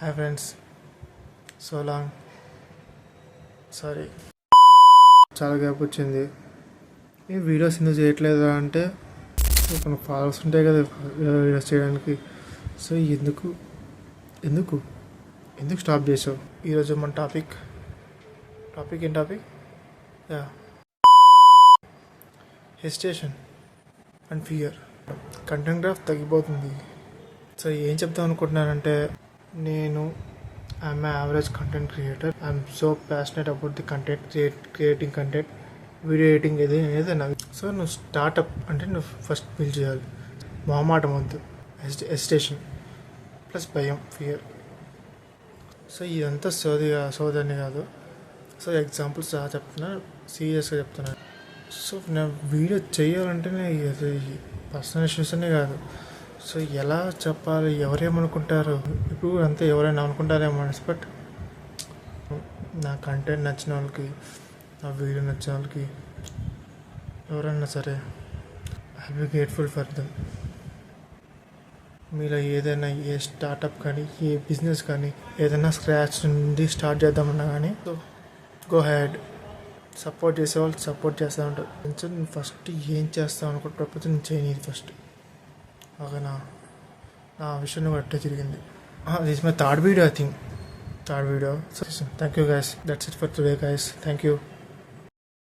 Hi friends, so long sorry, చాలా gap వచ్చింది. ఈ వీడియోస్ ఎందుకు చేయట్లేదు అంటే కొన్ని ఫాలోవర్స్ ఉంటాయి కదా వీడియోస్ చేయడానికి. సో ఎందుకు ఎందుకు ఎందుకు స్టాప్ చేసావు? ఈరోజు మన టాపిక్ ఏం topic? Yeah, hesitation and fear. Content graph తగ్గిపోతుంది. సో ఏం చెప్తాం అనుకుంటున్నానంటే, నేను I'm average content creator. I'm so passionate about the content creating content, video editing ఏదైనా. సో నువ్వు స్టార్టప్ అంటే నువ్వు ఫస్ట్ బిల్డ్ చేయాలి. మొహమాటం వద్దు, హెసిటేషన్ ప్లస్ భయం, ఫియర్. సో ఇదంతా సోదని కాదు. సో ఎగ్జాంపుల్స్ చెప్తున్నాను, సీరియస్గా చెప్తున్నాను. సో నా వీడియో చేయాలంటేనే అది పర్సనల్ ఇష్యూస్ అనే కాదు. సో ఎలా చెప్పాలి, ఎవరేమనుకుంటారు, ఇప్పుడు అంతా ఎవరైనా అనుకుంటారేమో అనేసి. బట్ నా కంటెంట్ నచ్చిన వాళ్ళకి, నా వీడియో నచ్చిన వాళ్ళకి, ఎవరైనా సరే I be grateful for them. మీలో ఏదైనా ఏ స్టార్టప్ కానీ, ఏ బిజినెస్ కానీ, ఏదైనా స్క్రాచ్ నుండి స్టార్ట్ చేద్దామన్నా కానీ, సో గో హ్యాడ్. సపోర్ట్ చేసేవాళ్ళు సపోర్ట్ చేస్తూ ఉంటారు. కొంచెం నేను ఫస్ట్ ఏం చేస్తాను అనుకుంటే నేను చేయనిది ఫస్ట్. ఓకేనా? నా విషయం కూడా అట్టే జరిగింది. This my third video, I think third video. Thank you guys, that's it for today guys. Thank you.